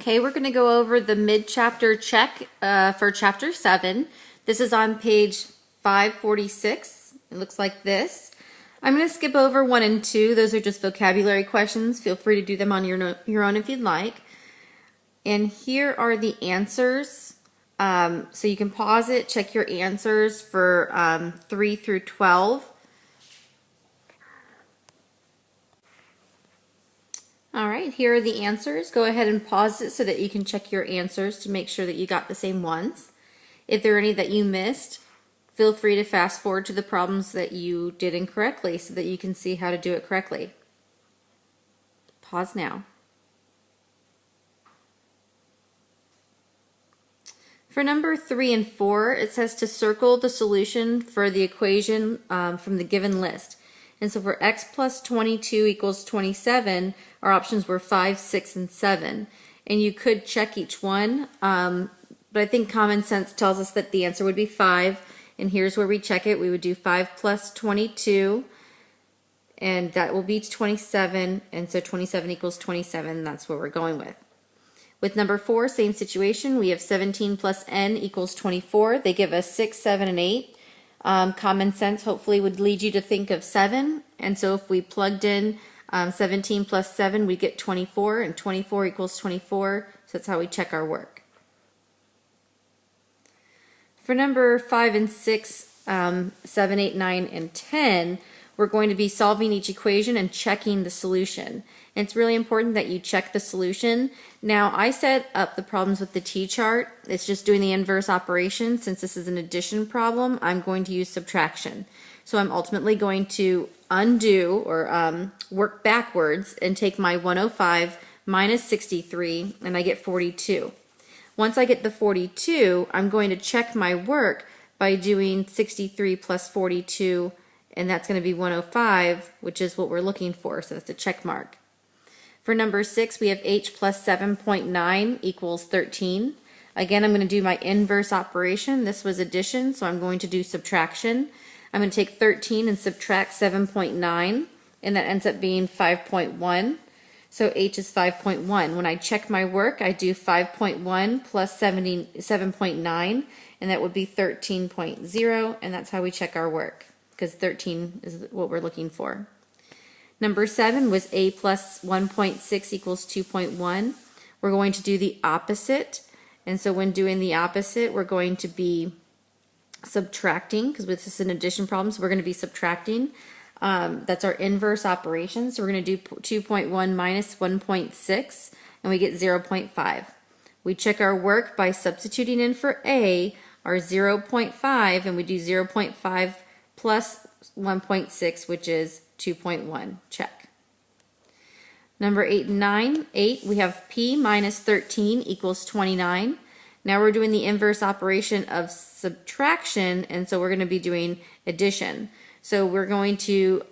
Okay, we're going to go over the mid-chapter check for Chapter 7. This is on page 546. It looks like this. I'm going to skip over 1 and 2. Those are just vocabulary questions. Feel free to do them on your own if you'd like. And here are the answers. So you can pause it, check your answers for 3 through 12. All right, here are the answers. Go ahead and pause it so that you can check your answers to make sure that you got the same ones. If there are any that you missed, feel free to fast forward to the problems that you did incorrectly so that you can see how to do it correctly. Pause now. For number 3 and 4, it says to circle the solution for the equation from the given list. And so for x plus 22 equals 27, our options were 5, 6, and 7. And you could check each one, but I think common sense tells us that the answer would be 5. And here's where we check it. We would do 5 plus 22, and that will be 27. And so 27 equals 27. That's what we're going with. With number 4, same situation. We have 17 plus n equals 24. They give us 6, 7, and 8. Common sense hopefully would lead you to think of 7, and so if we plugged in 17 plus 7, we get 24, and 24 equals 24, so that's how we check our work. For number 5 and 6, 7, 8, 9, and 10, we're going to be solving each equation and checking the solution. And it's really important that you check the solution. Now, I set up the problems with the T-chart. It's just doing the inverse operation. Since this is an addition problem, I'm going to use subtraction. So I'm ultimately going to undo or work backwards and take my 105 minus 63, and I get 42. Once I get the 42, I'm going to check my work by doing 63 plus 42, and that's going to be 105, which is what we're looking for, so that's a check mark. For number 6, we have h plus 7.9 equals 13. Again, I'm going to do my inverse operation. This was addition, so I'm going to do subtraction. I'm going to take 13 and subtract 7.9, and that ends up being 5.1. So h is 5.1. When I check my work, I do 5.1 plus 7.9, and that would be 13.0, and that's how we check our work, because 13 is what we're looking for. Number 7 was a plus 1.6 equals 2.1. We're going to do the opposite. And so when doing the opposite, we're going to be subtracting, because this is an addition problem, so we're going to be subtracting. That's our inverse operation. So we're going to do 2.1 minus 1.6, and we get 0.5. We check our work by substituting in for a, our 0.5, and we do 0.5 plus 1.6, which is 2.1. Check. Number 8 and 9. 8, we have p minus 13 equals 29. Now we're doing the inverse operation of subtraction, and so we're going to be doing addition. So we're going to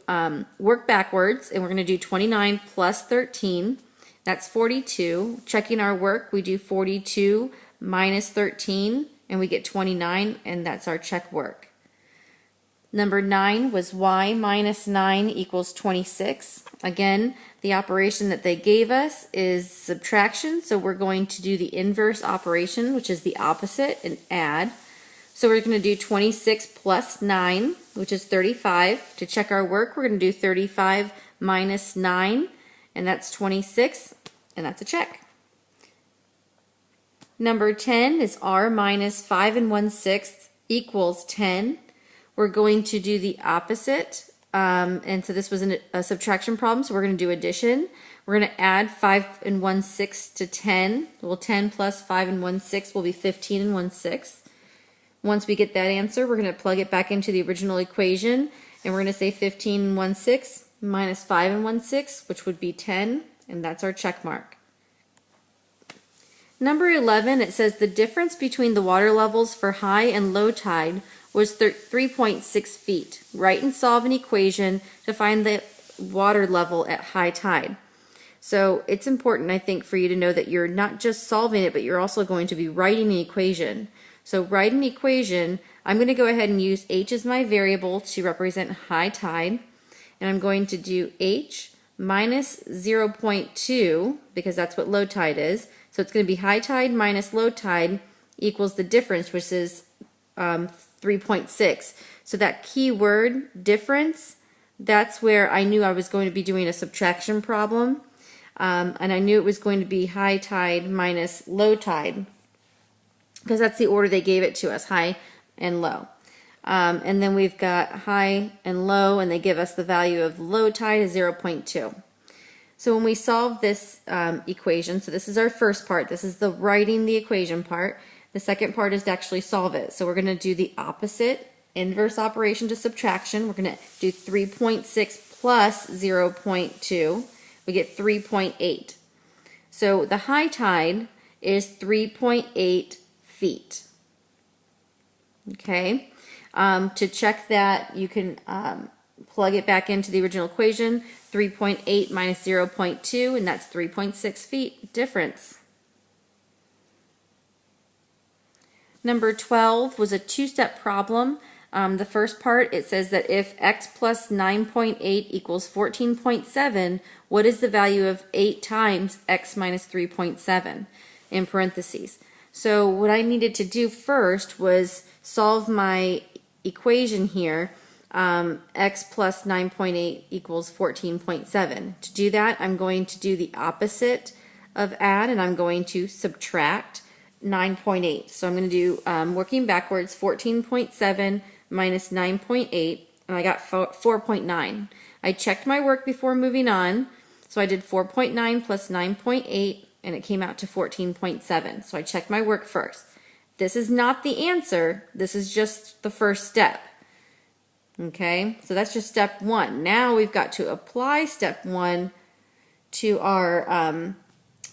work backwards, and we're going to do 29 plus 13. That's 42. Checking our work, we do 42 minus 13, and we get 29, and that's our check work. Number 9 was y minus 9 equals 26. Again, the operation that they gave us is subtraction, so we're going to do the inverse operation, which is the opposite, and add. So we're going to do 26 plus 9, which is 35. To check our work, we're going to do 35 minus 9, and that's 26, and that's a check. Number 10 is r minus 5 1/6 equals 10. We're going to do the opposite, and so this was a subtraction problem, so we're going to do addition. We're going to add 5 1/6 to 10. Well, 10 plus 5 1/6 will be 15 1/6. Once we get that answer, we're going to plug it back into the original equation, and we're going to say 15 1/6 minus 5 1/6, which would be 10, and that's our check mark. Number 11, it says the difference between the water levels for high and low tide was 3.6 feet. Write and solve an equation to find the water level at high tide. So it's important, I think, for you to know that you're not just solving it, but you're also going to be writing an equation. So write an equation. I'm going to go ahead and use h as my variable to represent high tide. And I'm going to do h minus 0.2, because that's what low tide is. So it's going to be high tide minus low tide equals the difference, which is 3.6. So that key word, difference, that's where I knew I was going to be doing a subtraction problem. And I knew it was going to be high tide minus low tide, because that's the order they gave it to us, high and low. And then we've got high and low, and they give us the value of low tide is 0.2. So when we solve this equation, so this is our first part, this is the writing the equation part. The second part is to actually solve it. So we're going to do the opposite inverse operation to subtraction. We're going to do 3.6 plus 0.2. We get 3.8. So the high tide is 3.8 feet. Okay. To check that, you can plug it back into the original equation, 3.8 minus 0.2, and that's 3.6 feet difference. Number 12 was a two-step problem. The first part, it says that if x plus 9.8 equals 14.7, what is the value of 8 times x minus 3.7 in parentheses? So what I needed to do first was solve my equation here, x plus 9.8 equals 14.7. To do that, I'm going to do the opposite of add, and I'm going to subtract 9.8. So I'm going to do, working backwards, 14.7 minus 9.8, and I got 4.9. I checked my work before moving on, so I did 4.9 plus 9.8, and it came out to 14.7. So I checked my work first. This is not the answer, this is just the first step. Okay, so that's just step one. Now we've got to apply step one to our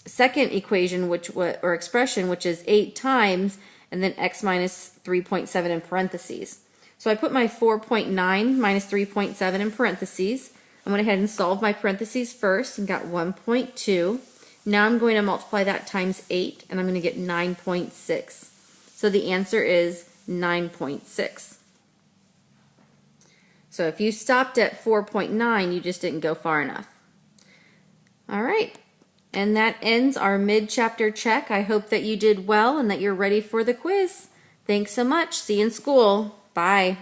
second equation, or expression, which is 8 times, and then x minus 3.7 in parentheses. So I put my 4.9 minus 3.7 in parentheses. I went ahead and solved my parentheses first and got 1.2. Now I'm going to multiply that times 8, and I'm going to get 9.6. So the answer is 9.6. So if you stopped at 4.9, you just didn't go far enough. All right. And that ends our mid-chapter check. I hope that you did well and that you're ready for the quiz. Thanks so much. See you in school. Bye.